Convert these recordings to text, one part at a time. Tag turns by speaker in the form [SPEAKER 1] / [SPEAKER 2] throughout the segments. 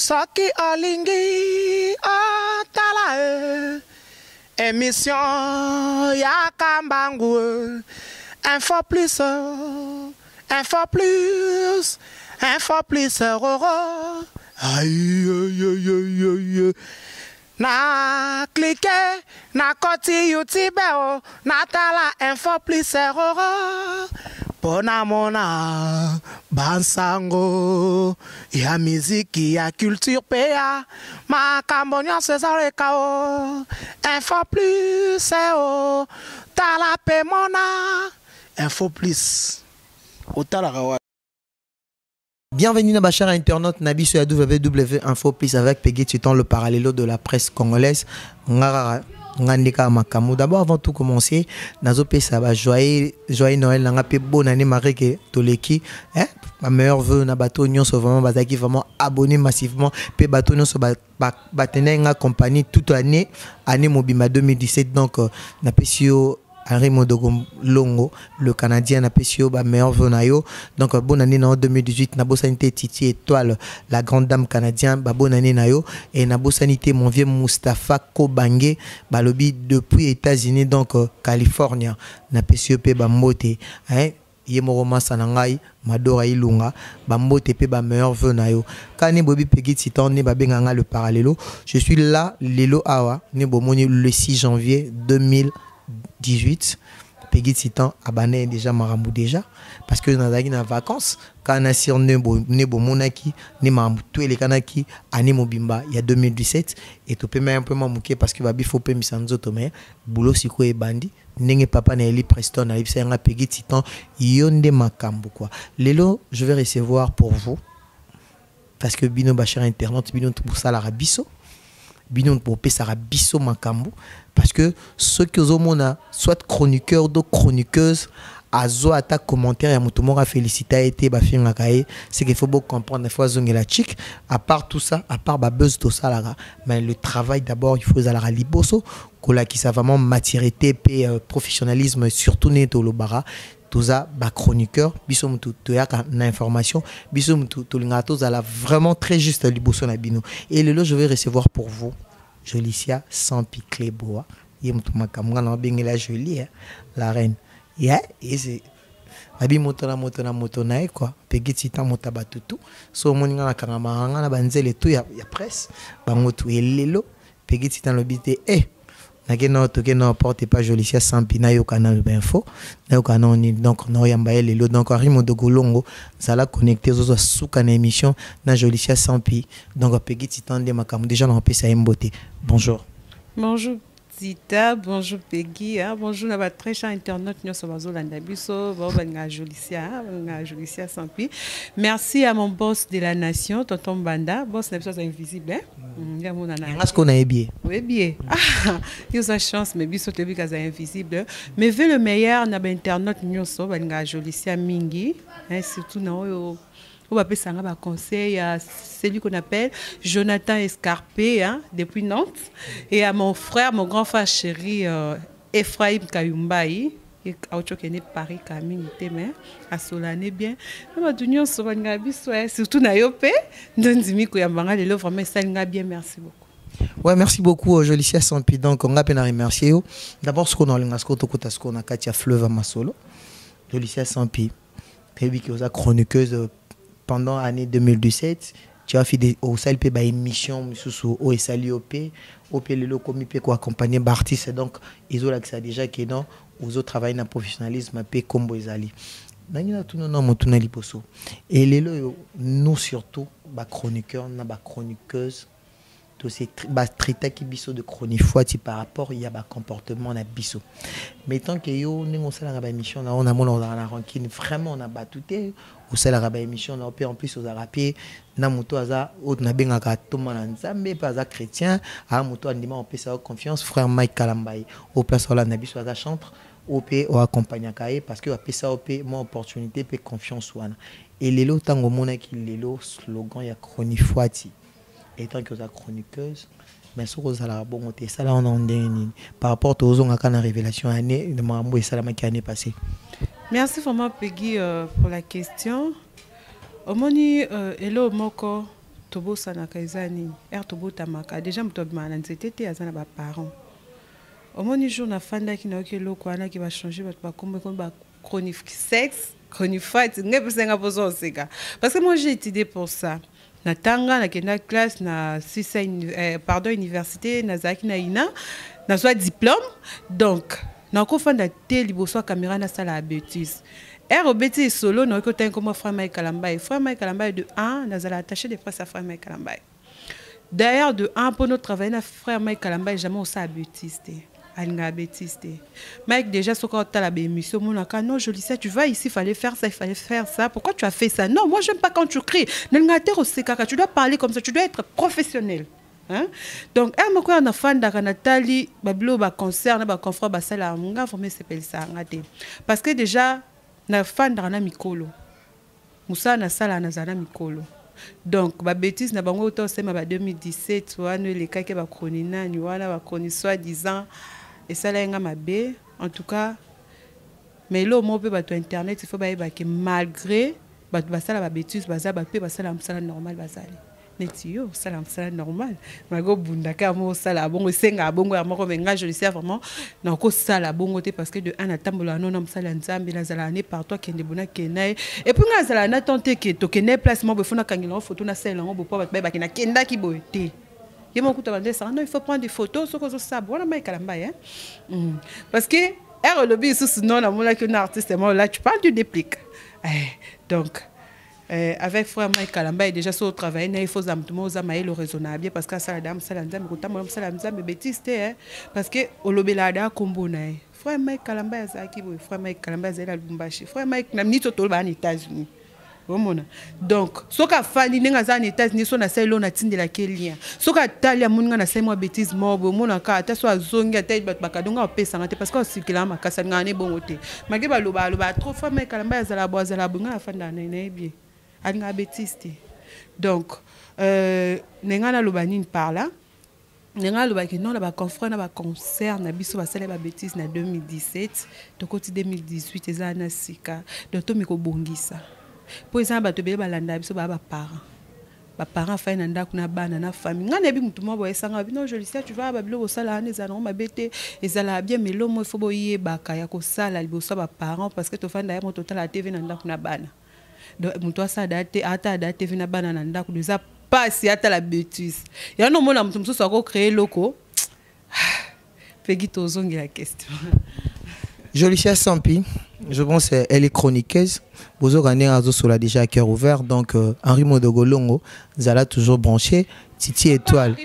[SPEAKER 1] Soki olingi otala émission ya Kambangu info plus roro aïe na cliquer na koti YouTube na tala info plus roro pona mona bansango ya miziki ya culture pea makambo nyonso ezaleka info plus tala pe mona info plus otalaka.
[SPEAKER 2] Bienvenue dans Bachar Internet Nabi sur www Info Plus avec Peggy Titan, le parallélo de la presse congolaise. D'abord, avant tout commencer, Nazope ça va joyeux Noël, n'a pas bonne année Marie que Toleki, ma meilleure vœu na bateau nyon so vraiment bazaki vraiment abonné massivement, pe bateau nyon so batene nga compagnie toute année Mobima 2017 donc na pesio Henri Modogo Longo, le Canadien, n'a pas meilleur venayo. Donc, bonne année en 2018, n'a pas sanité Titi Étoile, la grande dame canadienne, bonne année nayo. Et n'a pas sanité mon vieux Mustafa Kobange, balobi depuis États-Unis, donc Californie, n'a pas pe bambote. Yemoroma Sanangai, Madora Ilunga, bambote pe ba meilleur venayo. Kani Bobby Peggy Titan, ne babenganga le parallélo. Je suis là, Lelo Awa, ne bomoni le 6 janvier 2018, Peggy Titan abonné déjà Marambou déjà parce que dans les vacances quand on a sur nebo monaki ne Marambou tous les kanaki ani mobimba il y a 2017 et tu peux même un peu m'amouquer parce que babi faut pas misanzo tomé boulot siko e bandi nenge papa na Eli Preston na ibsenga Peggy Titan yonde makambo quoi. Lelo je vais recevoir pour vous parce que bino Bachar Internet bino pour ça la rabiso bino pour pesara biso makambo parce que ceux qui ont soit chroniqueurs ou chroniqueuses azo ata commentaire ya mutumora féliciter été ba finga kae c'est qu'il faut beaucoup comprendre des fois zongela chic à part tout ça à part ba buzz tout ça là mais le travail d'abord il faut la liboso kola qui ça vraiment maturité et professionnalisme surtout neto lobara tout ça ba chroniqueur biso mutu to ya na information biso mutu to lingato za la vraiment très juste liboso na bino et le je vais recevoir pour vous Jolicia sans piquer bois yé mutu makamwa na bengela Jolie la reine yeah et c'est abi motona quoi Peggy Titan motabatutu so moninga na kangama na banzele tout ya presse bango tout elelo Peggy Titan le bité na porte pas Jolicia sans pina yo canal info na yo canal donc no yamba elelo donc Arimo de Golongo ça la connecter aux souka na émission na Jolicia sans pi donc Peggy Titan de makam déjà na pesa mbote. Bonjour.
[SPEAKER 3] Bonjour Tita, bonjour Peggy, bonjour na ba très cher internet nyoso bazolanda biso ba Jolicia sans pi. Merci à mon boss de la nation tonton Banda, boss na biso invisible
[SPEAKER 2] Est-ce qu'on a bien?
[SPEAKER 3] Oui bien. Il y a chance mais biso te bi kaza invisible mais vu le meilleur na ba internet nyoso ba Jolicia mingi, surtout na oyo on va passer un conseil à celui qu'on appelle Jonathan Escarpé depuis Nantes et à mon frère, mon grand frère chéri Ephraim Kayumbaï et à Paris Camille Témé à Solane bien surtout na yopé ndimi ko yambanga lelo vraiment ça bien merci beaucoup.
[SPEAKER 2] Ouais, merci beaucoup Jolicia Sampi donc on a peine à remercier d'abord ce qu'on a l'ingasco to kota ce qu'on a Katia Fleuve à Masolo Jolicia Sampi puis qui est chroniqueuse pendant l'année 2017, tu as fait au SLP par émission sous au SLIOP, au PLO comme il peut accompagner l'artiste donc ils ont l'accès déjà qui non aux autres travaillent dans le professionnalisme peu comme Boisali. Nangina tout non mon tunali poso. Et les nous surtout ba chroniqueurs, na ba chroniqueuses tous ces traiter qui biso de chronique fois par rapport il y a ba comportement na biso. Mais tant que yo ningo sala ba émission on a mon la rancune vraiment on a battuté au sala ba émission on a en plus aux arapé na moto aza autre na benga ka toma na nzambe pas za chrétien a moto andima on peut ça confiance frère Mike Kalambai au place là na biso aza chantre OP ou accompagner kaé parce que après ça OP mon opportunité pe confiance wana et lelo tango mona ki lelo slogan ya chronique fois et tant que vous êtes chroniqueuse, mais ce que vous allez bon, ça là on en par rapport aux gens qui ont une révélation année de Marambo et Salama qui année passée.
[SPEAKER 3] Merci vraiment Peggy pour la question. Omoni hello moko tobo sana kaizani tobo tamaka déjà muto bimana nzete te azana ba parents au moins jour na fanda ki na okelo ana ki va changer ba kombe comme ba chronique sexe chronique fight ngebe senga pozo seka parce que moi j'ai étudié pour ça na tanga na kenda classe na sisa pardon université na zaki na ina na soit diplôme donc na ko fanda te liboso caméra na sala a bêtise bêtise solo na ko ten comme frère Mike Kalamba de 1 na zala attaché de presse à frère Mike Kalamba d'ailleurs de 1 pour notre travail na frère Mike Kalamba jamais on sa bêtise alinga bêtise Mike déjà ce quand tu la émission mon aka non je sais tu vas ici il fallait faire ça pourquoi tu as fait ça non moi j'aime pas quand tu cries tu dois parler comme ça tu dois être professionnel. Hein? Donc, elle m'a na fan da Nathalie, bablo ba concert na ba confrère ba sala nga formé s'appelle ça ngate. Parce que déjà na fan da na mikolo. Musa na sala na zana mikolo. Donc ba bêtise na bango to sema ba 2017 wana les cas ke ba kronina ni wana ba kroni soi-disant et ça là nga mabe en tout cas mais là mo pe ba to internet il faut ba que malgré ba sala ba bêtise ba za ba pe ba sala msala normal ba zali. Netio salam normal mago bunda ka mo sala bongo senga bongo ya moko menga je le sais vraiment na ko sala bongo te parce que de un atambola non na sala nzambe na zala ne par toi kende bona kenai et puis nga zala na tenter que to kenai place mo be fona kangela photo na sala ngo bo pa ba kena kenda ki boete ye mo kuta bande ça non il faut prendre des photos so ko ça bona mai kalamba hein parce que lobby sous non na mola que un artiste moi là tu parles du déplique donc avec frère Mike Kalamba et déjà sur le travail il faut zamtmo zamaï le raisonnable parce que ça la dame ça la nzambe kotama ça la nzambe bêtise te parce que olobelada kombo na frère Mike Kalamba azaki bo frère Mike Kalamba zela Lubumbashi frère Mike na minito to ba en États-Unis bomona donc soka fani ninga za en États-Unis so na selo na tindela kelien soka talia muninga na semo bêtise mo bomona ka ta so azongi ata bakadonga opesa ngate parce que sikila makasa ngane bongote magi ba loba trop frère Mike Kalamba azala bonga afanda na bien alinga bêtise donc nengana lobanine par là nengana lobaki non la ba confrère na ba concert na biso ba sala ba bêtise na 2017 to koti 2018 eza na sika donc to miko bongisa po eza ba to be balanda biso ba parents fa na ndako na bana na famille ngana bi mutu mo bo esanga bi non je le sais tu vas ba bilo sala na za no ma bete ezala bien mais lomo faut boye baka ya ko sala liboso ba parents parce que to fanda ya mo total la TV na ndako na bana donc mutu sa date ata date vina bana na ndako déjà pas si ata la bêtise ya no mona mutu muso ko créer loko pegi tozongi la question
[SPEAKER 2] Jolicia Sampi, je pense elle est chroniqueuse. Bozo Gane Azo Sola déjà à cœur ouvert. Donc Henri Modogolongo, Zala toujours branché. Titi Étoile.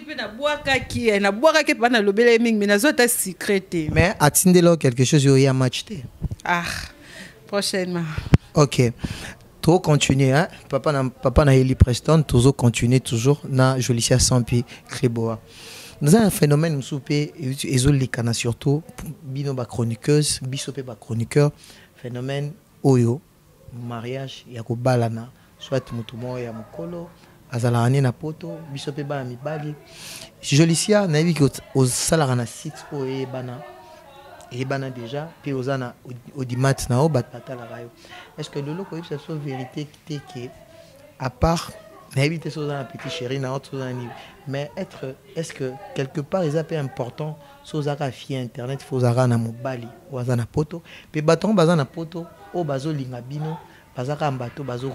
[SPEAKER 2] Mais attendez-le quelque chose, il y a un match.
[SPEAKER 3] Ah, prochainement.
[SPEAKER 2] Ok. Trop continuer, hein? Papa na Eli Preston, toujours continuer, toujours na Jolicia Sampi, Kriboa. Nous avons un phénomène soupé et surtout bino ba chroniqueuse bisope ba chroniqueur phénomène oyo mariage ya ko balana soit mutumo ya mukolo azala ane na poto bisope ba mibali Jolicia na yebi ko osala na site oye bana déjà puis ozana audimat na o batata la rayo est-ce que lolo ko ça soit vérité qui que à part éviter ça dans la petite chérie dans autre mais est-ce que quelque part ils appellent important sur zaka fi internet faut zaka na mobali ou na poto puis baton bazana poto o bazo linga bino bazaka mbato bazo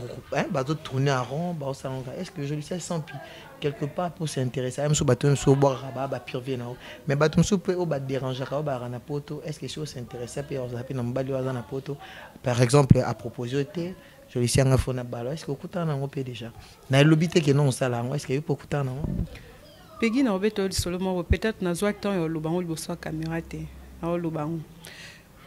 [SPEAKER 2] tourner en rond bazo est-ce que je le sais sans puis quelque part pour s'intéresser même sur baton sur boire ba pire vie na mais baton sur peut o ba déranger ka ba na poto est-ce que si on s'intéresse puis on s'appelle na mobali ou na poto par exemple à propositer je le sais en afona balo est-ce que okuta na ngopé déjà na lobité que non ça là est-ce que peut okuta na
[SPEAKER 3] pegi na obeto seulement peut-être na zwa temps yo lobango liboso caméra te na lobango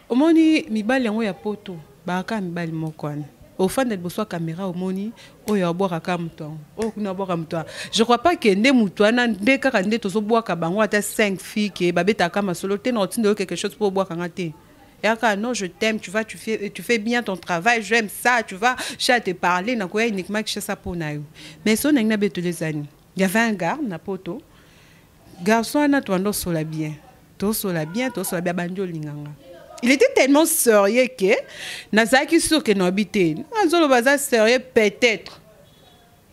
[SPEAKER 3] omoni mibali yango ya poto ba ka mibali mokwana au fond de liboso caméra omoni oyo aboka ka mton o kuna boka mton je crois pas que nde mutwana nde kaka nde tozo boka bango ata 5 filles que babeta ka masolo te na tindo quelque chose pour boka ngate. Non, je t'aime, tu fais bien ton travail, j'aime ça, tu vas, je te parler, na koya uniquement que ça pour naïu. Mais son n'a pas tous les années. Il y avait un gars, na poto. Garçon na toi sola bien, banjo linganga. Il était tellement sérieux que nazaki sûr que n'habité. Azolo baza sérieux peut-être.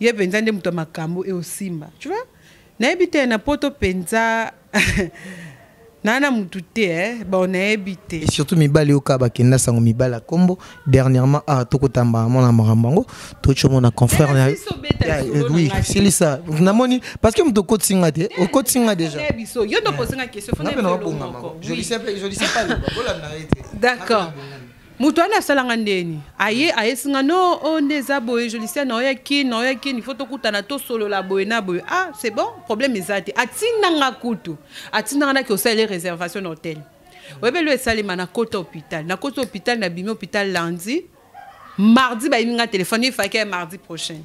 [SPEAKER 3] ye penza nde muto makambo e osimba tu vois nayebi te na poto penza nana mutu te bon nayebi te
[SPEAKER 2] et surtout mibali oka bakenda sango mibala kombo dernièrement tokotamba mona makambango tochomona confrère na oui c'est ça namoni parce que muto kotinga te o kotinga déjà
[SPEAKER 3] yo to poser une question faut
[SPEAKER 2] je ne sais pas
[SPEAKER 3] d'accord mutu ana salanga ndeni aye singa no ondeza boye jolisia na oyaki il faut tokutana to solo la boye na boye ah c'est bon problème ezate atinanga kutu atinanga na ki osala réservation d'hôtel webe lo esali mana kota hôpital na bimi hôpital lundi mardi ba yinga téléphone il fallait mardi prochain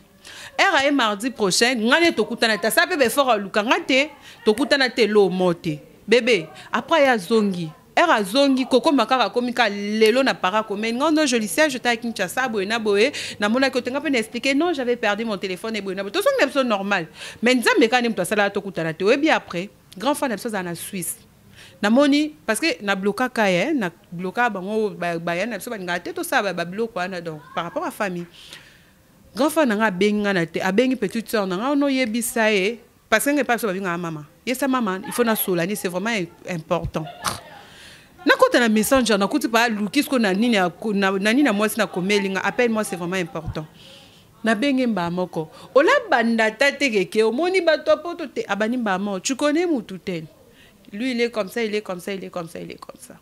[SPEAKER 3] era mardi prochain ngane tokutana ta sa bebe fort luka ngate tokutana te lo mote bébé après ya zongi era zongi koko makaka komika lelo na para comme non je lisais j'étais à Kinshasa boena boé na mona ko tenga pe expliquer non j'avais perdu mon téléphone et boena tout ça même chose normal mais nzambe quand même toi ça là to kutana te et bien après grand fan de ça en Suisse na moni parce que na bloka kaye na bloka bango ba ya na so ba ngate to ça ba bloka wana donc par rapport à famille grand fan nga benga na te abengi petite sœur nga no yebisa e parce que pas so ba binga maman yesa maman il faut na solani c'est vraiment important. Nakota na messenger nakuti pa lukis ko na nini na moi na komelinga appelle-moi c'est vraiment important. Na benge mba moko. Ola banda tate keke omoni bato poto te abani mba mo. Tu connais mutu tel. Lui il est comme ça, il est comme ça, il est comme ça, il est comme ça.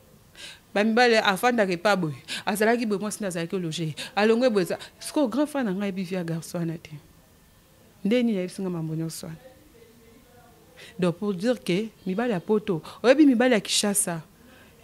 [SPEAKER 3] Ba mbale afanda ke pa boy. Azala ki boy moi sina za ke loger. Alongwe boy ça. Sko grand fan nga ebi via garçon na te. Ndeni ya singa mambonyo so. Donc pour dire que mibali ya poto, oyebi mibali ya Kishasa.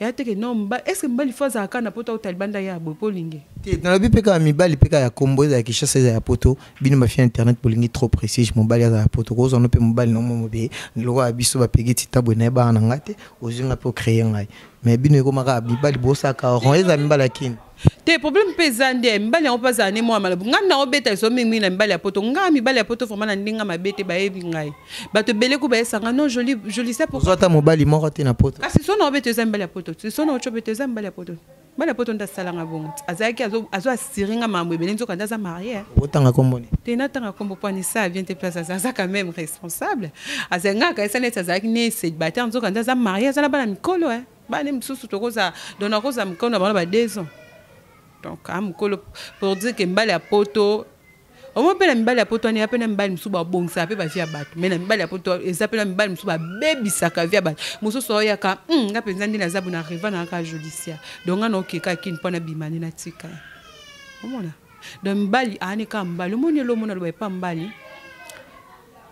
[SPEAKER 3] Est-ce que Mbali Foza Akana Poto Talibanda ya Bolingue?
[SPEAKER 2] Dans le BPK, Mibali Peka ya Combo, ya Kishasa ya Poto, bino ma fi internet Bolingue trop précis, Mobali ya Poto, Rose on peut Mobali non mobile, le roi Abisso va payer Tita Boneba en angate, aux yeux pour créer un rail. Mais bino Gomara, Mibali Bossa, on est à Mbalakin.
[SPEAKER 3] Te problème pesande mbali on passe année moi malabu ngana obeta so mingi na mbali ya poto nga mibali ya poto vraiment na ndinga mabete ba yebi ngai bato bele ko ba sanga non joli ça pour
[SPEAKER 2] zota mobali moko te na poto
[SPEAKER 3] kasi so na obeta za mbali ya poto so na ochobeta za mbali ya poto mbali ya poto ndasala nga bongo azaki azo asiringa mambo bele nzoka ndaza marié
[SPEAKER 2] otanga komboni
[SPEAKER 3] te na tanga kombo pani ça vient te place ça quand même responsable azanga ka esa net azaki ne c'est bater nzoka ndaza marié azala bana mikolo bana msusu tokoza dona koza mikono bana ba 2 ans. Donc, pour dire que mbali ya poto, au moins pena mbali ya poto ni apena mbali msuba bongsa pe ba via bato. Mais mbali ya poto ezapena mbali msuba baby saka via bato. Muso so ya ka nga penza ndi na zabu na riva na ka judiciaire. Donc nga no keka kin pona bimani na tika. Omona. Donc mbali ani ka mbali moni lo mona lo ba mbali.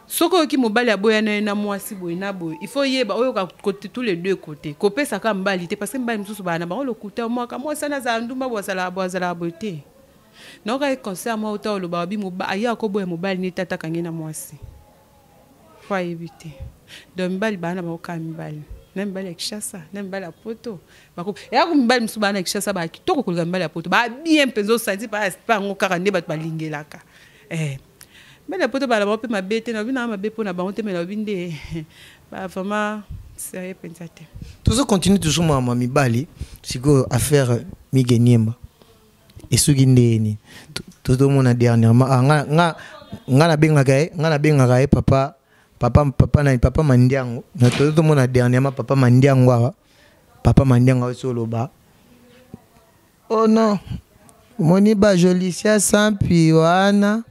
[SPEAKER 3] Soko ki mobali ya boya na mwasi boy na boy il faut yeba oyo ka côté tous les deux côtés kopé ça ka mbali te parce que mbali mususu bana ba lo kuta moi ka moi sana za ndumba bozala bote non ka conseil moi auto lo ba bi mo ba aya ko boya mobali ni tata kangi na mwasi faut éviter donc mbali bana ba ka mbali na mbali ya Kishasa na mbali ya poto bako ya ko mbali mususu bana Kishasa ba kitoko ko mbali ya poto ba bien penzo santi pa ngo kaka ne ba balingelaka mais la poto bala bope ma bête na bina ma bepo na bango te mais la binde ba vraiment sérieux pensate
[SPEAKER 2] tout ça continue toujours ma mibali siko affaire migeniemba et sugindeni tout le monde dernièrement nga na benga papa mandiango na tout le monde dernièrement papa mandiango solo ba oh non moni ba jolicia sans piwana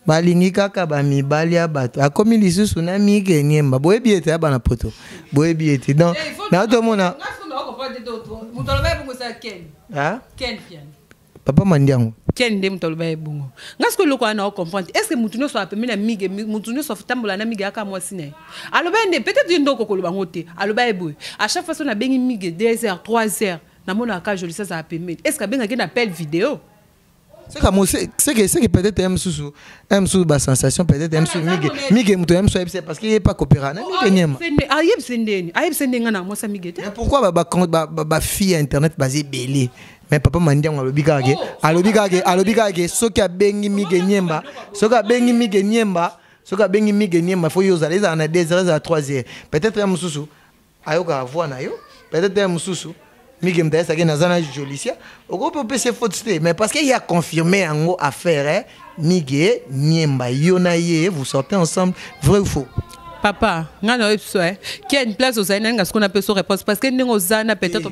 [SPEAKER 2] balingi kaka ba mibali ya bato akomi lisusu na migeniemba boyebi ete ya bana poto boyebi ete donc na to mona papa mandiango
[SPEAKER 3] ken dem tolba e bungo ngasko loko ana comprendre est-ce que mutuno so apemi na mige mutuno so tambola na mige aka mwasi ne aloba ende peut-être ndoko koloba ngote aloba e boy à chaque fois so na bengi mige 2 heures 3 heures na mona aka joli ça apemi est-ce que benga na appel vidéo.
[SPEAKER 2] C'est que peut-être un sous ba sensation peut-être un sous mige muto un sous parce qu'il est pas coopérant pourquoi ba fille internet basé belé mais papa mandiango alobi kage soki abengi mige niemba faut yo za na 2 heures à 3 heures peut-être un sous ayoka avoir na yo peut-être un sous Miguel Mtaïsa qui nazana Jolicia au groupe peut se faute mais parce qu'il y a confirmé en gros affaire Miguel Niemba Yonaye vous sortez ensemble vrai ou faux?
[SPEAKER 3] Papa, ngana website qui a une place aux aïna nga ce qu'on appelle son réponse parce que ningo zana peut-être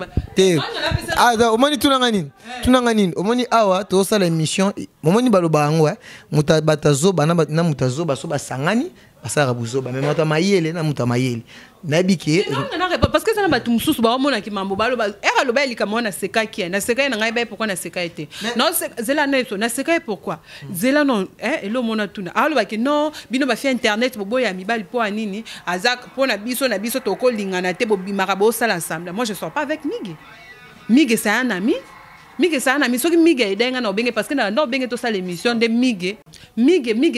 [SPEAKER 2] ah omoni tunanganini omoni awa to sala émission omoni baloba ngo muta batazo bana na mutazo baso basangani basara buzoba mais mata mayele na muta mayele nabiki
[SPEAKER 3] parce que ça na batu mususu ba omona ki mambo baloba era loba elika mona seka ki na seka na ngai ba pourquoi na seka été non zela neto na seka pourquoi zela non elo mona tuna aloba ki non bino ba fi internet bobo ya mibali po anini azak po na biso to ko lingana te bo bimaka bo sala ensemble moi je sors pas avec Miguel c'est un ami Miguel c'est un ami soki Miguel edenga na obenge parce que na obenge to sala émission de Miguel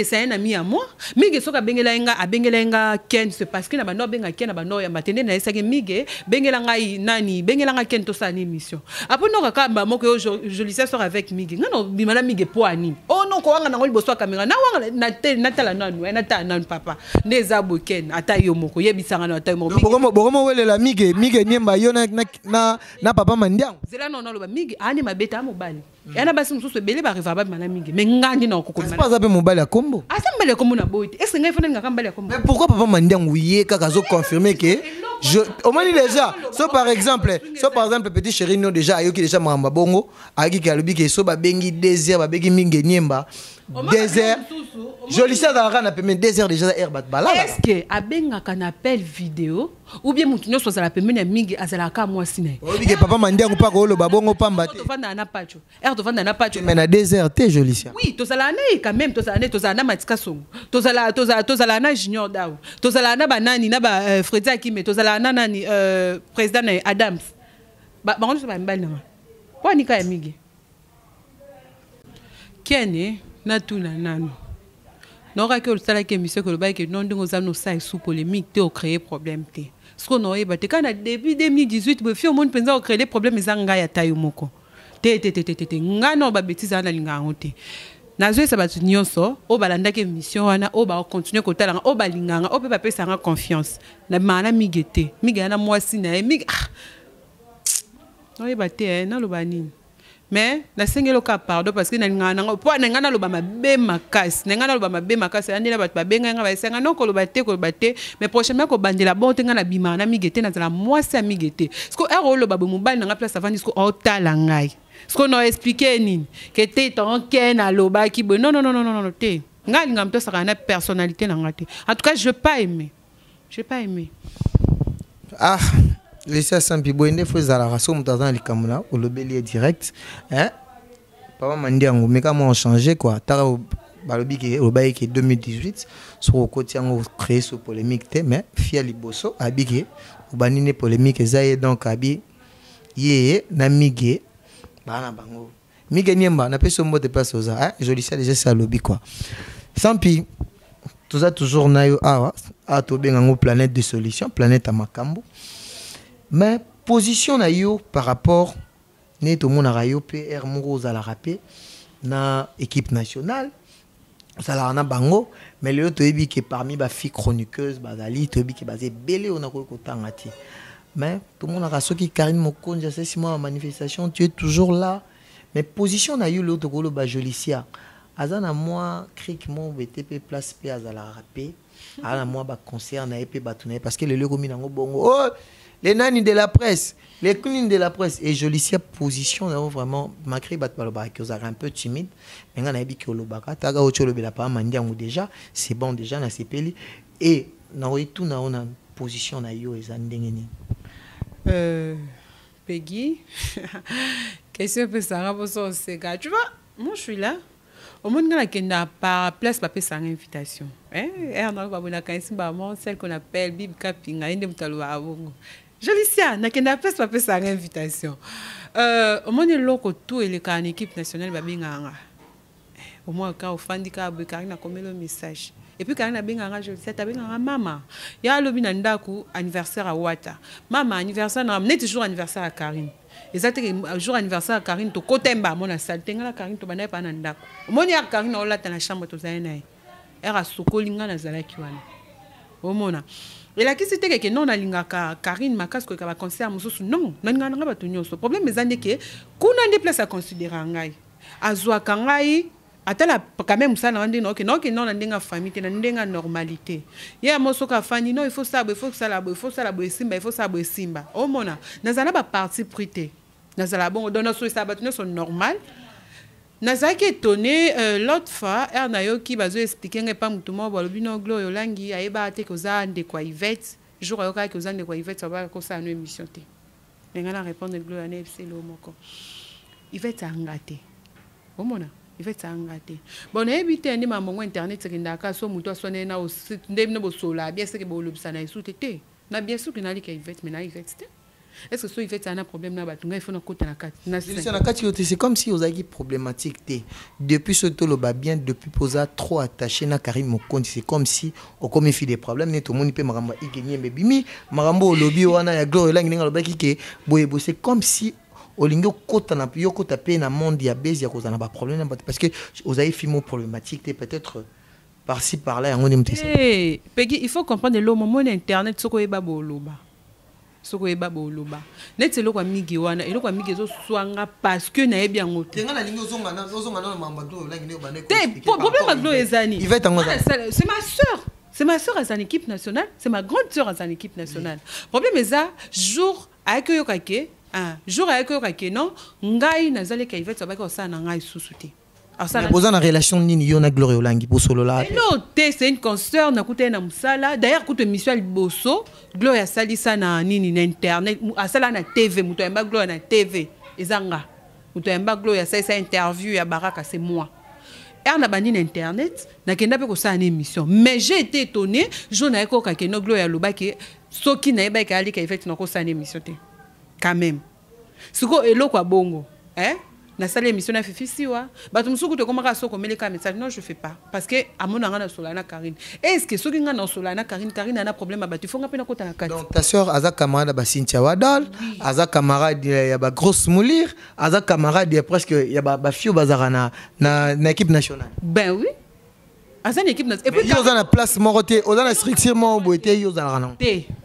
[SPEAKER 3] c'est un ami à moi Miguel soka bengela nga Ken c'est parce que na ba no benga Ken na ba no ya matende na esaki Miguel bengela nga Ken to sala émission après no ka ba moko je lisais sort avec Miguel ngano bimala Miguel po ani oh non ko wanga na ngoli boso caméra na wanga na tala nanu na ta nanu papa neza bo Ken ata yo moko yebisanga na ata yo moko
[SPEAKER 2] bokomo welela Miguel Niemba yo na papa mandiango
[SPEAKER 3] zela non lo ba Miguel ani mabeta mobali yana basi mususu ebele ba riva ba mana Miguel mais ngandi na ko
[SPEAKER 2] c'est pas mobali ya kombo
[SPEAKER 3] asa mbali ya kombo na boite est-ce que ngai fana ngaka mbali ya kombo
[SPEAKER 2] mais pourquoi papa mandiango yé kaka zo confirmer que au moins déjà par exemple petit chéri no déjà ayoki déjà mamba bongo aki kalobi ke so ba bengi désert ba bengi Miguel Niemba désert Jolicia dans na peme désert déjà air bat bala
[SPEAKER 3] est-ce que abenga kan appel vidéo ou bien mutu nyonso za la peme na Miguel azala ka moi sine
[SPEAKER 2] obi ke papa mandiango pa ko lo ba bongo pamba te
[SPEAKER 3] to fanda na pacho to fanda na pacho
[SPEAKER 2] mais na désert te Jolicia
[SPEAKER 3] oui to zala na quand même to zala na matika songo to zala na junior daw to zala na banani na ba Freddy Akime to zala na nani président na Adams ba on se ba mbali na kwa nika ya Miguel Kene na tuna nanu n'aura que le salaire qui est monsieur que le bail que non de nos anneaux ça est sous polémique te créer problème te ce qu'on aurait battu quand depuis 2018 be fi au monde pensa créer des problèmes zanga ya tayo moko te ngano ba bêtise na linga ngote nazo ça batu nyonso o balanda ke mission wana o ba continuer ko talanga o balinganga o pe ba pesa nga confiance na mana migete migana mwasi na mig no baté na lo banini mais na sengelo ka pardon parce que na ngana po na ngana lo ba mabe makasi na ngana lo ba mabe makasi andela bat ba benga nga ba senga non ko lo baté mais prochainement ko bandela bon te ngana bima na migete na zala mwasi a migete ce ko ero lo ba mobile na place avant disco o tala ngai ce qu'on a expliqué nini que te ton ken a lo ba ki non te ngali ngam to saka na personnalité na ngate en tout cas je pas aimé
[SPEAKER 2] ah Laissez Sampi Boende faut la raison mutazana likamuna au lobeli direct papa mandiango mais comment on changer quoi tara balobi ke au bail ke 2018 sur le côté on créé ce polémique mais fia liboso abike ubanine polémique zaye donc abi yé na Miguel bana bango Miguel Niemba na peso mbote place aux je dis ça déjà ça lobby quoi Sampi tout ça toujours nayo awa a to bengango planète de solution planète à makambo. Mais position na yo par rapport ne to mona rayo PR moko za la rapé na équipe nationale ça la na bango mais le to ebi que parmi ba filles chroniqueuses bazali to ebi que basé belé on a ko tangati mais tout le monde a soki Karine Mokonja c'est si moi en manifestation tu es toujours là mais position na yo le to ko lo ba Jolicia azana moi cric mon BTP place pe azala rapé ala moi ba concert na epé batuna parce que le lego minango bongo oh les nani de la presse, les clowns de la presse et Jolicia position vraiment malgré batbaloba que vous avez un peu timide mais on a dit que le baka taga ocholo bela pa mandiango déjà c'est bon déjà na sepeli et na tout na on a position na yo ezandengeni
[SPEAKER 3] Peggy question peut ça pour c'est gars tu vois moi je suis là au monde qui n'a pas place pas faire une invitation on va bonna quand celle qu'on appelle Bib Kapinga inde mutalo abongo Jolicia n'a qu'une place pas faire une invitation au monde loko tout et les can équipe nationale babinganga au moins quand au fandika Karina comme le message et puis Karina binganga Jolicia tabinganga mama ya lobi na ndaku anniversaire à Wata mama anniversaire na net toujours anniversaire à Karine exactement jour anniversaire à Karine to kotemba mona salte ngala Karine to bana pa na ndako moni ya Karine ola ta na chambre to zaina era sokolinga na zalaki wana omona elakisi te que non alingaka Karine Makasi ko ka concert mususu non nanga nga bato nyonso problème ezande ke kuna ndi place à considérer ngai azwaka ngai atala quand même ça na ndino que non ndinga famille na ndinga normalité ya mosoka fani non il faut ça simba il faut ça simba omona nazala ba parti prité nazala bon dona so ça bato nyonso normal nazaki étonné l'autre fois ernayo qui bazo expliquer ngai pa mutu mo balobi no Glo Yolangi ayeba te ko za nde kwa Yvette jour ayoka ko za nde kwa Yvette ba ko sa no émission te ngana répondre Glo ya FC lo moko Yvette angate omona Yvette angate bon ebite ndi mamongo internet kindaka so mutu asone na ndem no bosola bien c'est que bolobisa na isute te na bien sûr que na li ka Yvette mais na Yvette te. Est-ce que il a un problème là il faut
[SPEAKER 2] c'est comme si vous avez problématique depuis ce tolo bien depuis poser trop attaché na Karine Mokonzi c'est comme si au comme il fait des problèmes tout le monde peut maramba igenier mais bimi marambo lobby wana ya Glo Yolangi nga lobaki ke boye c'est comme si olingo kota na yo kota pe na monde ya base ya cause na ba problème parce que vous avez fait mon problématique peut-être par-ci par-là on est
[SPEAKER 3] Peggy il faut comprendre le moment internet soko eba boloba soko eba boloba net c'est lokwa migi wana elokwa migi zo swanga parce que na ebi yango
[SPEAKER 2] tenga na lingo zonga na mamba Glo Yolangi ne ba ne
[SPEAKER 3] problème avec Glo Ezani c'est ma sœur à son équipe nationale c'est ma grande sœur à son équipe nationale problème est ça jour avec yo kake jour avec yo kake non ngai nazale ka Yvette sabaka osana ngai susute
[SPEAKER 2] vous avez une relation ni yo na Glo Yolangi pour solo là
[SPEAKER 3] non c'est une consoeur na kuta na musala d'ailleurs kuta Michel Bosso Glo ya salisa na nini na internet asala na TV muto yamba Glo na TV ezanga muto yamba Glo ya salisa interview ya Baraka c'est moi na bandi na internet na kenda pe ko sa na émission mais j'ai été étonné jona ko ka keno Glo ya lobaki soki na yeba ka ali ka effect na ko sa na émission te quand même siko eloko bongo na salle émission na fifisiwa bato musuku te komaka soko meleka message non je fais pas parce que amona nga na solana Karine est-ce que soki nga na solana Karine a un problème bato fonga pe na kota na kati
[SPEAKER 2] donc ta sœur aza camarade ba Cynthia Wadal aza camarade ya ba grosse moulir aza camarade presque ya ba fio bazara na équipe nationale
[SPEAKER 3] ben oui aza une équipe nationale
[SPEAKER 2] et puis yo za na place moroté oza na strictement boité yo za na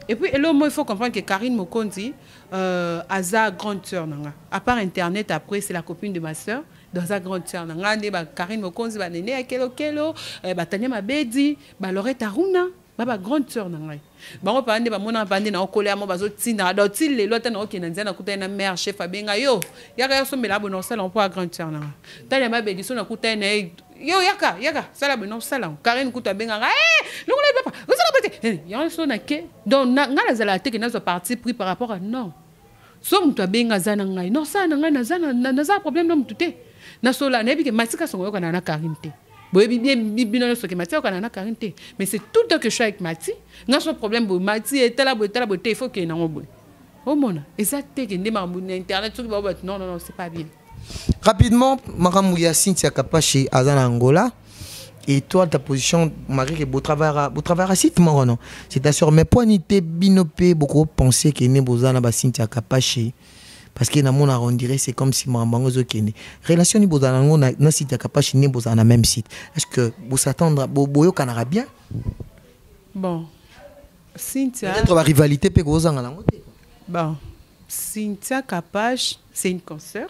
[SPEAKER 3] et puis il faut comprendre que Karine Mokonzi Aza grande sœur nanga à part internet après c'est la copine de ma sœur dans sa grande sœur nanga ne ba Karine Mokonzi ba nene kelo ba Tania Mabedi ba Lorette Aruna ba grande sœur nanga ba on parle ba mona bande na okole amo bazo tina do til le lota na okena nzana kuta na mère chef abenga yo yaka so mela bono sala on pour grande sœur nanga Tania Mabedi so na kuta na yo yaka sala bono sala Karine kuta benga lokole papa yon so na ke donc ngala zala te ke nazo parti pris par rapport à non so mutu abenga zana ngai non ça ngai na za problème no mutu te na so la nebi ke matika songo yoka na Karine te boye bino so ke matika yoka na Karine te mais c'est tout le temps que je suis avec Mati nga so problème bo Mati et tala bo te il faut que na ngobo o mona exacte ke ndema na internet so ba non c'est pas bien
[SPEAKER 2] rapidement makamu ya Cynthia Kapashi azana Angola. Et toi, ta position, Marie, que beau travail à site, non? C'est ta soeur. Mais pour n'était binopé, beaucoup penser que ne bozana ba Cynthia Kapashi, parce que na mon on dirait c'est comme si mambangozo kene. Relation ni bozana na Cynthia Kapashi ne bozana même site. Est-ce que vous s'attendre boyo kanara bien?
[SPEAKER 3] Bon, Cynthia.
[SPEAKER 2] Peut-être la rivalité peut bozana la moté.
[SPEAKER 3] Bon, Cynthia Kapashi, c'est une consoeur.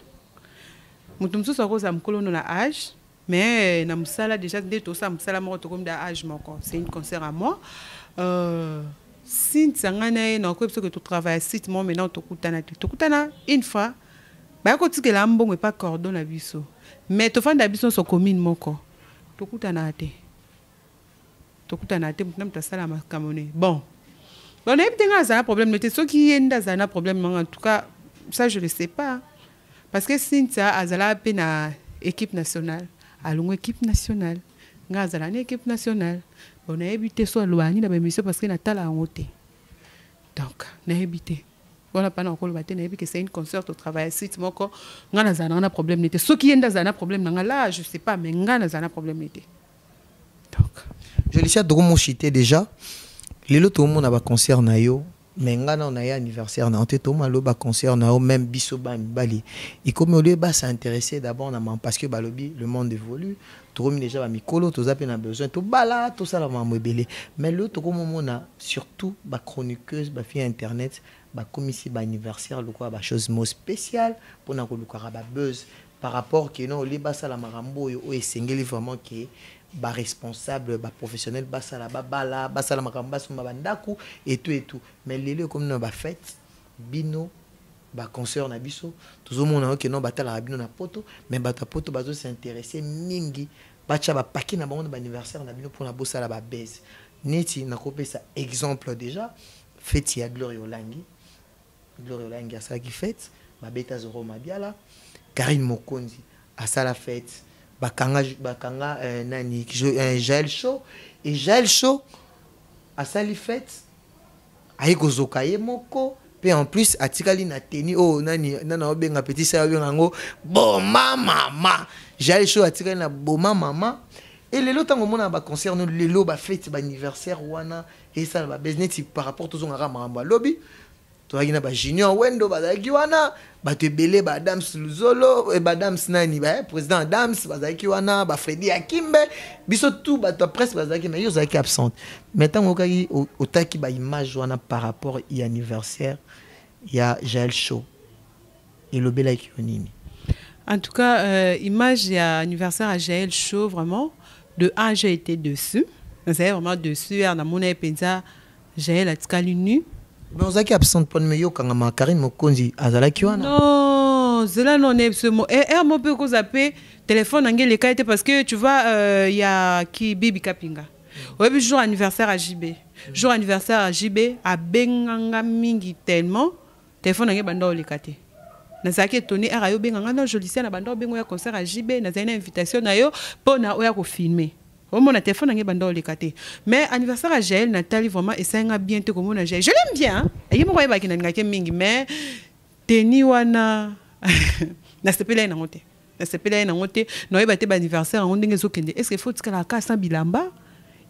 [SPEAKER 3] Mutumso soko za mkolo na âge. Mais na musala déjà dès tout ça musala mo to comme d'âge moko c'est une concert à moi si tsangana na ko parce que tu travailles site moi maintenant to kutana une fois ba ko tikela mbongo pas cordon na biso mais to fanda biso so commune moko to kutana te mutam ta sala makamone bon on a peut-être un problème mais ceux qui yenda za un problème en tout cas ça je le sais pas parce que Cynthia azala pe na équipe nationale à l'une équipe nationale, ngazala une équipe nationale. On a évité soit loigné dans l'émission parce que Natala a monté. Donc, on a évité. On n'a pas encore le matin, on a évité que c'est une concert au travail. Si tu m'as encore, on a un problème n'était. Ceux qui ont un problème, là, je sais pas, mais on a un problème n'était. Donc,
[SPEAKER 2] je l'ai dit à Dromo Chité déjà. Les autres, tout le monde a un concert nayo. mais ngana on a eu anniversaire na onté to maloba concert na o même biso ba mibali et comme au lieu ba s'intéresser d'abord na parce que balobi le monde évolue to déjà ba mikolo to zape na besoin to bala tout ça la mobile mais le to comme on surtout ba chroniqueuse ba fille internet ba comme ici ba anniversaire le quoi ba chose mo spéciale pour na ko lukara ba buzz par rapport que non li ba sala marambo o esengeli vraiment que ba responsable ba professionnel ba sala ba bala ba sala makamba so bandaku et tout mais lelo comme non ba fête bino ba concert na biso tout monde na que non ba tala bino na poto mais ba ta poto bazo s'intéresser mingi ba cha ba paki na bango ba anniversaire na bino pour na bossa la ba baise neti na kopesa exemple déjà fête ya Gloria Olangi a ça qui fête ba beta zoro mabiala Karine Mokonzi a ça la fête bakanga nani Jaël Show et Jaël Show a sali fête aiko zokaye moko pe en plus atikali na teni oh nani nana obenga petit sa obenga ngo bon mama Jaël Show atikali na bon mama et lelo tango mona ba concert no lelo ba fête ba anniversaire wana et ça ba business par rapport aux ngara maramba lobby to agina ba junior wendo ba daki wana ba te belé ba Adams Luzolo et ba Adams nani ba président Adams ba daki wana ba Freddy Akimbe biso tout ba to presse ba daki mais yo zaki absente maintenant okaki otaki ba image wana par rapport à anniversaire il y a Jaël Show et le bela qui onini
[SPEAKER 3] en tout cas image ya anniversaire à Jaël Show vraiment de un j'ai été dessus c'est vraiment dessus on a mon penza Jaël atikali nu.
[SPEAKER 2] Mais on a qui absente pour me yo quand Karine Mokonzi azala ki wana.
[SPEAKER 3] Non, cela non est ce mot. Et mon peu qu'on appelle téléphone angé les qualités parce que tu vois il y a qui Bibi Kapinga. Ouais puis jour anniversaire à JB. Jour anniversaire à JB a benganga mingi tellement téléphone angé bando les qualités. Na ça qui étonné a yo benganga non joli na bando bengo ya concert à JB na une invitation na yo pour na oya ko filmer. Au mon téléphone n'engage bando les caté mais anniversaire à Jaël Nathalie vraiment et ça nga bien te comme on a Jaël je l'aime bien et il me voyait ba ki n'engage mingi mais teni wana na sepela na ngote no yeba te ba anniversaire on ndenge zokende est-ce qu'il faut tikala ka sans bilamba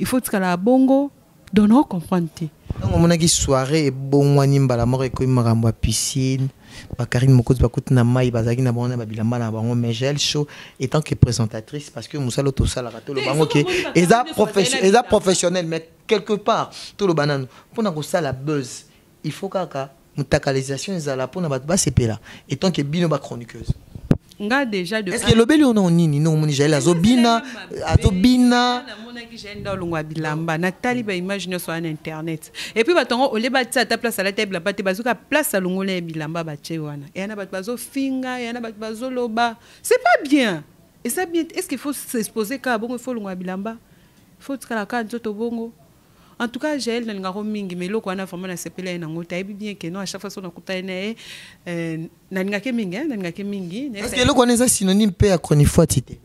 [SPEAKER 3] il faut tikala bongo dono comprendre te
[SPEAKER 2] on mona ki soirée bon wani mbala moko ko makambo piscine ba Karine Mokonzi ba kutuna mai bazaki na bona ba bilamba na bango mais Jaël Show étant que présentatrice parce que musalo to sala rato le bango que eza professionnel mais quelque part tout le banane pour na ko sala buzz il faut kaka mutakalisation ezala pour na ba sepela étant que bino ba chroniqueuse
[SPEAKER 3] nga déjà de
[SPEAKER 2] est-ce que lobeli on a nini non moni Jaël azobina
[SPEAKER 3] na mona ki j'ai ndolongwa bilamba Nathalie ba imagine sur internet et puis batongo ole ba ta place à la table ba te bazuka place à longole bilamba ba che wana et yana ba bazo finga yana ba bazo loba c'est pas bien et ça bien est-ce qu'il faut s'exposer ka bongo il faut longwa bilamba il faut tikala ka nzoto bongo en tout cas Jaël na ngaro mingi mais loko wana vraiment na sepela na ngota et bien que non à chaque fois on a kutana na ngake mingi
[SPEAKER 2] est-ce que loko wana synonyme pe à chronifoitité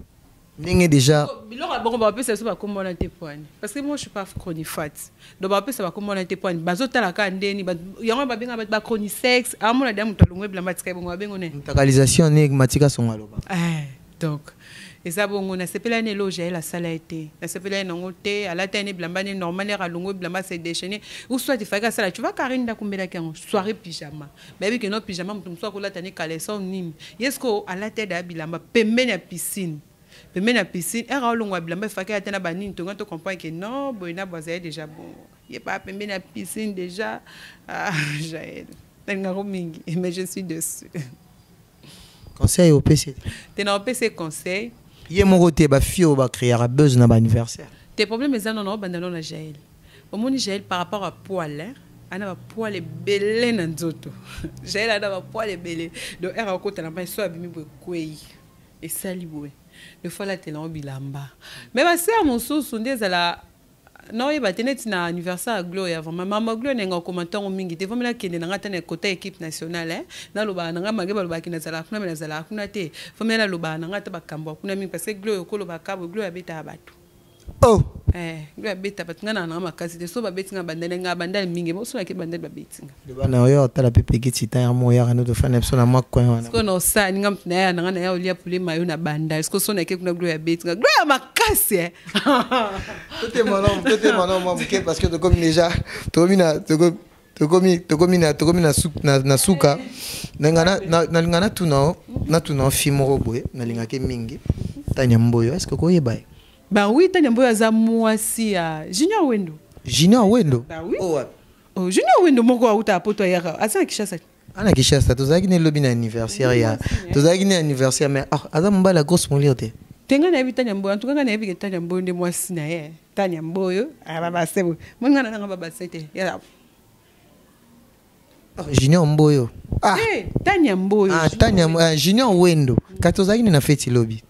[SPEAKER 2] n'engé déjà
[SPEAKER 3] biloko bon ba pesa so ba komona te poani parce que moi je suis pas chronifoite donc ba pesa ba komona te poani bazotala ka ndeni yango ba benga ba chronisex amona damu talungwe bilamba tika bongo ba bengo ne
[SPEAKER 2] mutakalisation ne matika songaloba
[SPEAKER 3] donc et ça bon on a sepela ne loge la sala été la sepela na ngote ala tane bilamba ne normal era lungo bilamba c'est déchaîné ou soit tu fais ça tu vas Karine da kumbela kango soirée pyjama mais que no pyjama mutu mso ko la tane caleçon nim yesko ala tête da bilamba pembeni ya piscine era longwa bilamba faka atana banini tonga to comprendre que non boina boisé déjà bon il est pas pembeni ya piscine déjà Jaël ngaro mingi mais je suis dessus
[SPEAKER 2] conseil au PC
[SPEAKER 3] t'es na PC conseil
[SPEAKER 2] yé mon côté ba fio ba créer un buzz na ba anniversaire
[SPEAKER 3] tes problèmes ça non bandalo na Jaël au moni Jaël par rapport à poil ana ba poil belé na nzoto Jaël ana ba poil belé donc era ko tana ba so abimi bo kwei et saliboué le fois la télé en bilamba mais ma sœur mon sous ndezala non il va tenir na anniversaire à Gloria vraiment maman Gloria nenga commentaire mingi te vraiment la kende na ngata na côté équipe nationale na loba na ngama ba loba kina zala kuna mena zala kuna te vraiment la loba na ngata ba kambo kuna mingi parce que Gloria ko loba kabo Gloria beta abatu
[SPEAKER 2] oh
[SPEAKER 3] Gloria beta batanga na ngama kasi te so ba betinga bandele nga bandale mingi mo so la ke bandele ba betinga
[SPEAKER 2] le bana oyo tala pepe giti ta mo ya no to fana so na makwa wana
[SPEAKER 3] ko no sa ninga mtna ya na olia pule mayo na banda est-ce que so na ke kuna Gloria betinga Gloria makasi
[SPEAKER 2] tout est mon homme parce que comme déjà to mina to tokomi na suka na tuna film roboye na lingake mingi Tania Mboyo est-ce que koyeba
[SPEAKER 3] bah oui Tania Mboyo aza mwasi ya Junior Wendo bah oui oh Junior Wendo moko auta poto yaka aza Kishasa
[SPEAKER 2] ana Kishasa tozaki ne lobi na anniversaire ya tozaki ne anniversaire mais aza mbala grosse moliote
[SPEAKER 3] tenga na bi Tania Mboyo tukanga na bi Tania Mboyo nde mwasi na ye Tania Mboyo baba sebo mwana na baba sete ya
[SPEAKER 2] Junior Mboyo
[SPEAKER 3] Tania Mboyo
[SPEAKER 2] Junior Wendo katozaki na feti lobby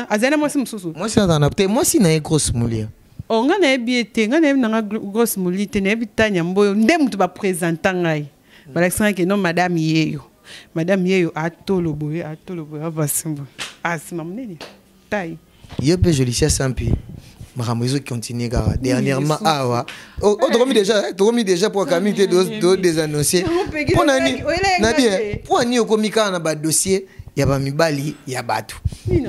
[SPEAKER 3] azana mwasi msusu
[SPEAKER 2] mwasi na te mwasi na grosse molia
[SPEAKER 3] nga na ebi te nga na ebi na grosse molia te na ebi Tania Mboyo nde mutu ba présenter ngai balakisanga ke non madame yeyo atolo boye abasimbo asima munene tai
[SPEAKER 2] yo pe Jolicia Sampi Maramozo continue dernièrement tokomi déjà pour Camille te désannoncé pour nani na bien pour ani okomika na ba dossier ya ba mibali ya batu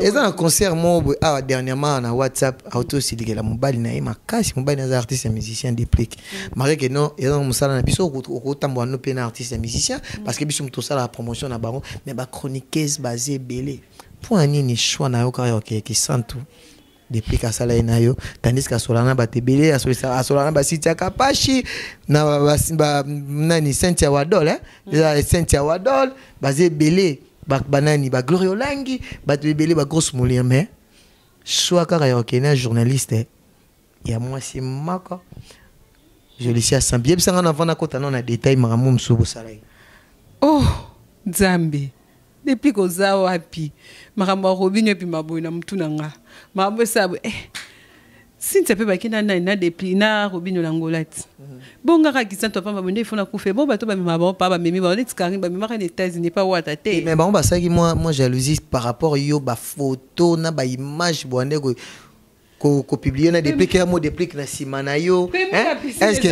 [SPEAKER 2] eza un concert mo dernièrement na WhatsApp auto silikela mobali na makasi mobali na artiste musicien déplique maré que non eza musala na biso ko tambo no pe na artiste musicien parce que biso muto sala la promotion na baron mais ba chroniqueuse basée belé pour ani ni choix na yo karaoke qui santu depuis qu'à ça là inayo tandis qu'à Solana batebele à Solana basitia kapashi na nani Cynthia Wadol Cynthia Wadol basé belé banani ba Gloriolangi batebele ba grosse molia mais soit karaoke na journaliste ya moi c'est maka je le sais sans bien ça en avant na kota na détail maramu msubu salai
[SPEAKER 3] oh Nzambe depuis koza wapi makambo Robinho epi maboy na mtu nanga makambo sabo since pe bakina na depuis na Robinho na ngolati bonga ka kisanto pa mabonde ifona kufe bo bato ba mema pa ba memi ba letikarin ba mema ka les États-Unis pas wata te
[SPEAKER 2] mais ba saki moi jalousie par rapport yo ba photo na ba image bonde ko publier na depuis que mo depuis na simana yo
[SPEAKER 3] est-ce que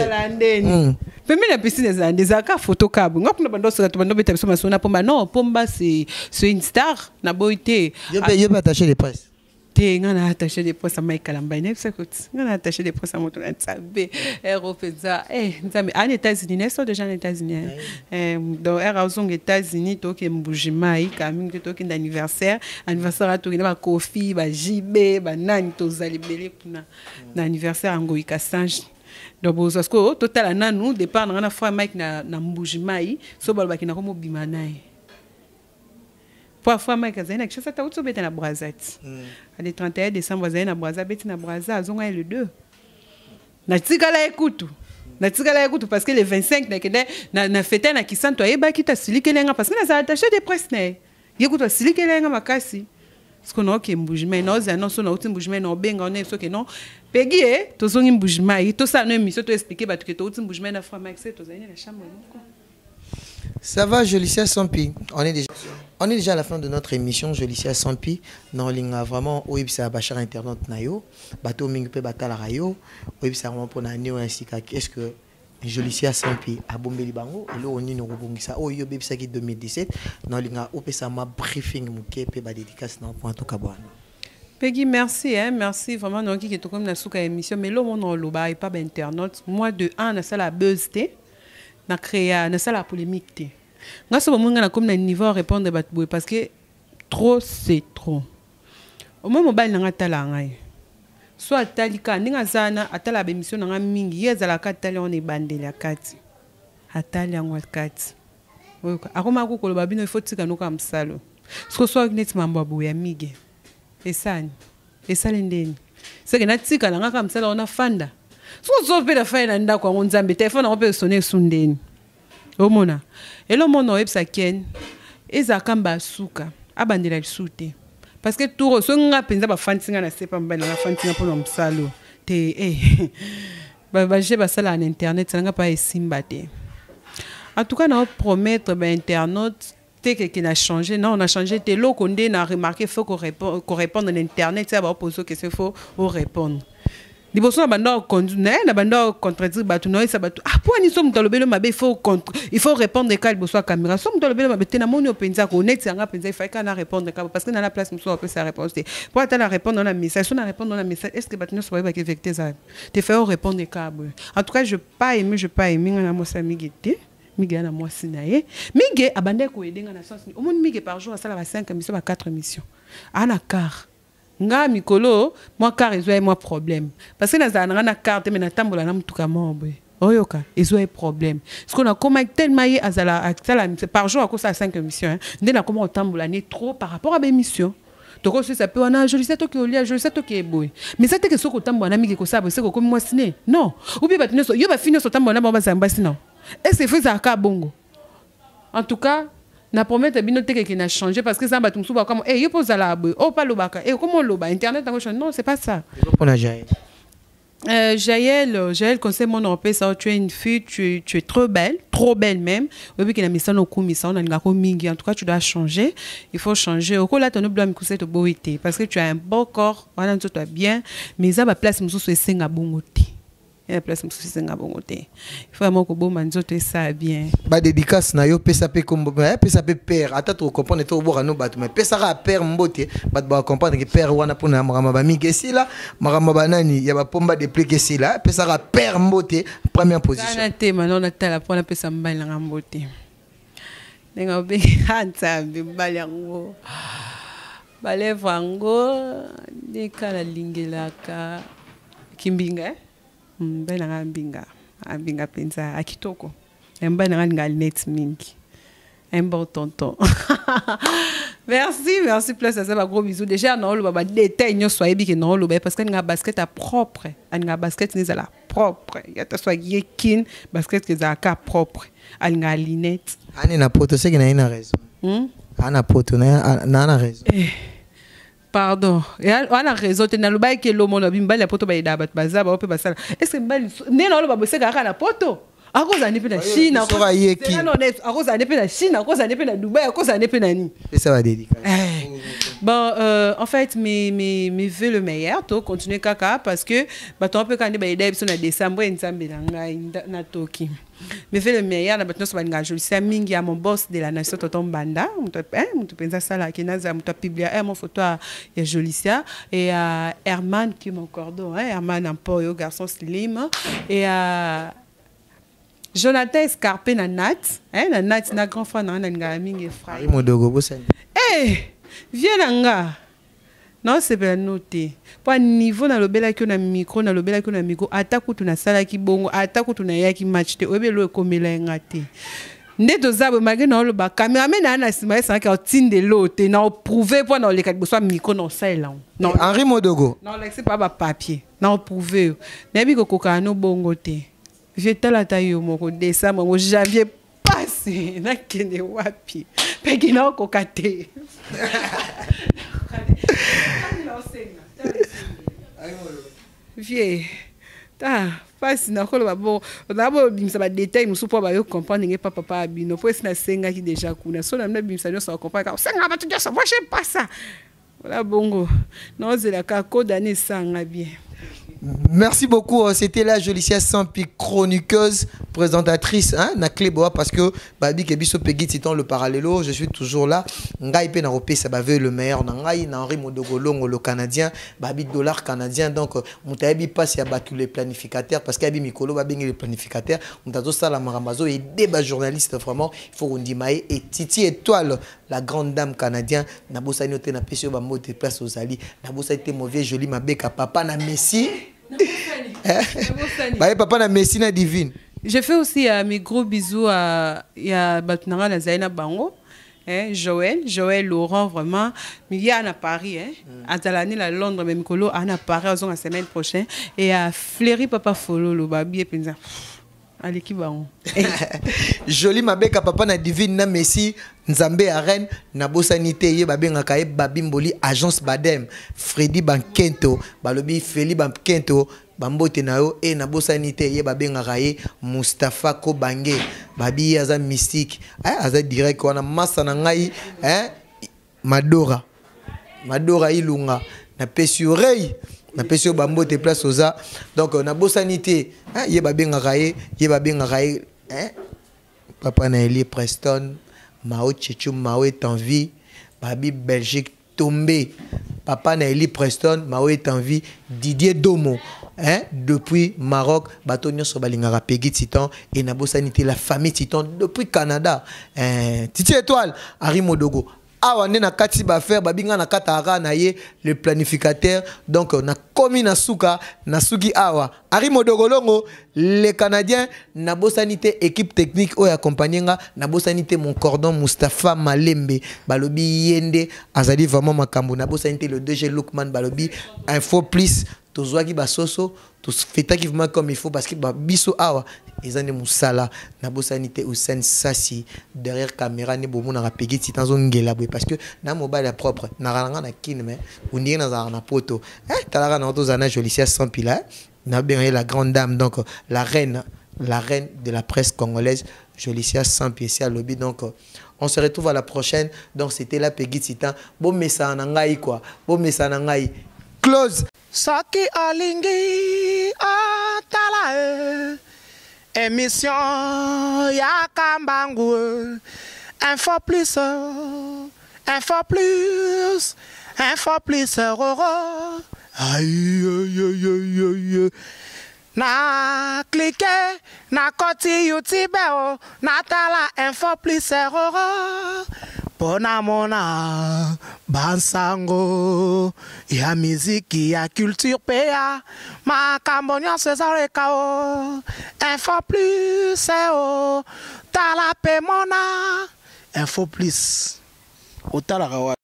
[SPEAKER 3] pembe na piscine za ndezaka photo kabu ngakuna bando sala to bando beta biso masona pomba non pomba c'est une star na boité
[SPEAKER 2] yo ba attaché les presses
[SPEAKER 3] te ngana attaché des presse à Mike Kalamba ne s'écoute ngana attaché des presse à moto na tsabe européza nzambe en États-Unis ne sont déjà en États-Unis donc aux États-Unis to ke mbujimai kaming to ke d'anniversaire à to na ba kofi ba jibe ba nani to zalibele kuna na anniversaire ngoi kasange donc parce que total nanu départ na fois Mike na mbujimai so balba kina komo bimanae parfois Mike azana quelque chose ta utso beta na brazat le 31 décembre azana brazat beti na brazat azonga le 2 na tikala ekutu parce que le 25 na fête na kisanto eba kita silikelenga parce que na attaché des presse ne yekutu silikelenga makasi parce qu'on a que mbujima na oza non so na uti mbujima na obenga on so que non pegi to zongi mbujima to ça no émission to expliquer ba to uti mbujima na fois Mike c'est to zana la chambre moko.
[SPEAKER 2] Ça va, Jolicia Sampi. On est déjà à la fin de notre émission, Jolicia Sampi. Non, linga vraiment, oui, c'est Bachar Internet Nayo. Bateau Mingpe Batala Rayo. Oui, c'est vraiment pour Nanio ainsi qu'est-ce que Jolicia Sampi a bombé Libango. Et là, on y nous rebondissons. Oh, yo, baby, ça qui 2017. Non, linga, op, ça m'a briefing, mouké, pe, ba dédicace, non, pour un tout cabouane.
[SPEAKER 3] Peggy, merci, merci vraiment, non, qui est comme la souka émission. Mais là, on a l'oba et pas d'internet. Moi, de 1, ça la buzz, na créa na sala polémique té nga so mo nga comme na niveau répondre batboy parce que trop c'est trop au moins mobile nga tala ngai soit talika ninga zana atala ba émission nga mingi yezala katali on e bandeli akati atali ngwa kati akoma ko koloba bino faut tika no ka msalo sko so net mambo boya mige esani ndeni seke na tika nga ka msalo ona fanda so pe la fin nda kwa nzambe téléphone on peut sonner sundeni omona elo mono websa ken eza kamba suka abandela lisute parce que tout so nga penza ba fantinga na sepa mbana na fantinga pour msalo te ba je ba sala en internet nga pa esimba te en tout cas na promettre ba internet que n'a changé non on a changé te lo konde na remarqué faut qu'on répondre en internet ça va poser question faut répondre liboso na banda na banda contredire bato no esa bato ah pour ni so mutalobelo mabe il faut répondre ka liboso ya caméra so mutalobelo mabe te na moni openza ko net yanga penza il faut kana répondre ka parce que na la place muso on peut sa réponse pour attendre répondre na message so na répondre na message est-ce que bato no so ba ke vecteur ça te faire répondre ka en tout cas je pas aimé na mo samigi te mige na moi sinaye mige abande ko edenga na sens au moins mige par jour ça la 5 émissions 4 émissions ana car nga mikolo moi car ezo moi problème parce que na na carte mais na tambola na mutuka mombe oyoka ezo problème parce qu'on a comme tellement y azala par jour à cause de 5 émissions ndé na comment tambola ni trop par rapport à l'émission. Donc aussi ça peut on a joli ça to ki je sais to ki boy mais ça te que soko tambola na mige ko ça c'est comme moi siné non ou bien batine so yo ba finir so tambola na ba zamba sinon est-ce que fait ça ka bongo en tout cas na promette binote qui n'a changé parce que ça va tout souvent comme eh yo pose la oh pas le baka eh comment le ba internet non c'est pas ça
[SPEAKER 2] on a Jaël
[SPEAKER 3] Jaël conseille mon opé ça tu es une fille tu es trop belle même oui puis qu'il a mis ça no komi ça on a ngako mingi en tout cas tu dois changer il faut changer au là ton blâme kusé to beauté parce que tu as un beau corps voilà tout va bien mais ça va place muso so senga bongote et la place muso senga bongote il faut vraiment que bon manzote ça bien
[SPEAKER 2] ba dédicace na yo pesa pe comme pesa pe père ata to comprendre to boka no bato mais pesa ka père mbote bat ba comprendre que père wana pona marama ba mi kesila marama banani ya ba pomba de plus kesila pesa ka père mbote première position
[SPEAKER 3] na te maintenant on a tala pona pesa mbali na mbote nenga obe hanta mbali yango bale vango de kala lingelaka kimbinga mbali na mbinga penza akitoko mbali na net mingi un bon tonton. Merci plus ça va gros bisous déjà non le baba détail nyo soyez bien non le parce que nga basket à propre nga basket ni la propre ya ta soit yekin basket que za ka propre nga linette
[SPEAKER 2] ani na poto c'est que na ina raison ana poto na raison
[SPEAKER 3] pardon on a raison tu na le bail que le monde bimba la poto ba ida bat baza ba pe basala est-ce que mbali ne non le baba c'est ka na poto à cause d'aller na Chine à cause d'aller na Chine à cause d'aller na Dubaï à cause d'aller na ni
[SPEAKER 2] et ça va dédicace
[SPEAKER 3] bon en fait mes vœux le meilleur to continuer kaka parce que bah ton peu quand ba ida sur na décembre nzambe na toki mes vœux le meilleur na batno so ba ngajoli c'est mingi à mon boss de la nation tonton Banda muto penza sala kenaza muto publier mon photo ya Jolicia et Herman qui mon cordon Herman un peu yo garçon slim et Jonathan Escarpe na Nat, na Nat na grand frère na nga mingi frère.
[SPEAKER 2] Ari modogo bosani.
[SPEAKER 3] Viens nanga. Non c'est bien noté. Pour niveau na lobela ki na micro ataku tu na sala ki bongo ataku tu na ya ki match te obelo komela ngate. Nde dozabo magi na lo ba cameraman na sima ça ka tinde lote na prouver pour na le ka boso micro na sala. Non
[SPEAKER 2] Henri Modogo.
[SPEAKER 3] Non c'est pas papier. Na prouver. Na bi ko koka no bongo te. J'étais là taille mon décembre mon janvier passé na kene wapi peki na kokate vieux ta passe na kolo babo d'abord bimsa ba détail musu po ba yo comprendre nge papa bino po sina senga ki déjà kuna so na bimsa no so comprendre ka senga ba tu dis ça moi j'aime pas ça voilà bongo non c'est la ka code année sanga bien.
[SPEAKER 2] Merci beaucoup, c'était la Jolicia Sampi, chroniqueuse, présentatrice, hein, na Cléboa, parce que Babi Kebiso Peggy Titan le parallélo, je suis toujours là. Ngai pe na repé ça bave le meilleur Ngai na Henri Modogolongo le canadien, Babi dollar canadien donc mutabi passe ya battu les planificateurs parce qu'abi Mikolo va bengi les planificateurs, mutazo sala maramazo et débat journaliste vraiment, il faut qu'on dit Maé et Titi Étoile, la grande dame canadienne, na bossa noté na pesio ba moté place aux ali, na bossa été mauvais joli mabeka papa na Messi. Papa na Messi na divine.
[SPEAKER 3] Je fais aussi mes gros bisous à Batnara na Zaina Bango, Joël Laurent vraiment, mais il y a à Paris à Talani la Londres même Colo à Paris la semaine prochaine et à Fleury Papa Follow le babi penza. Allez qui va
[SPEAKER 2] joli mabeka papa na divine na Messi Nzambe Arène na bosanité ye babenga kae babimboli agence Badem Freddy Bankento balobi Feli Bankento bambote na yo e na bosanité ye babenga kae Mustafa Kobange babi aza mystique aza direct wana massa na ngai Madora Ilunga na pesi oreille na pesi yo bambo te place oza donc na bosanité hein ye babengaka ye hein papa na Eli Preston Mao Tchétchoum Mao est en vie babi Belgique tombé papa na Eli Preston Mao est en vie Didier Domo hein depuis Maroc bato nyonso balingaka Peggy Titan et na bosanité la famille Titan depuis Canada Titi Étoile Henri Modogo awa nde na kati ba faire babinga na katara na ye le planificateur donc na komi na suki awa Henri Modogolongo les Canadiens na bosanité équipe technique oyo accompagner na bosanité mon cordon Mustapha Malembe balobi yende azali vraiment makambo na bosanité le DG Lookman balobi info plus tozwaki basoso tofetaki vraiment comme il faut parce que biso awa ezane musala na bosanité Hussein Sassi derrière caméra ne bomo na Peggy Titan zongela boy parce que na mobile propre na ranga na kin mais ondire na poto talaka na tozana Jolicia sans pila na bien la grande dame donc la reine de la presse congolaise Jolicia sans pied à lobby donc on se retrouve à la prochaine donc c'était la Peggy Titan bon message na ngai quoi bon message na ngai close
[SPEAKER 1] Soki olingi otala émission ya Kambangu info plus aïe na cliquer na koti YouTube na tala info plus Pona mona bansango ya miziki ya culture pea makambo nyonso ezaleka info plus tala pe mona info plus otalaka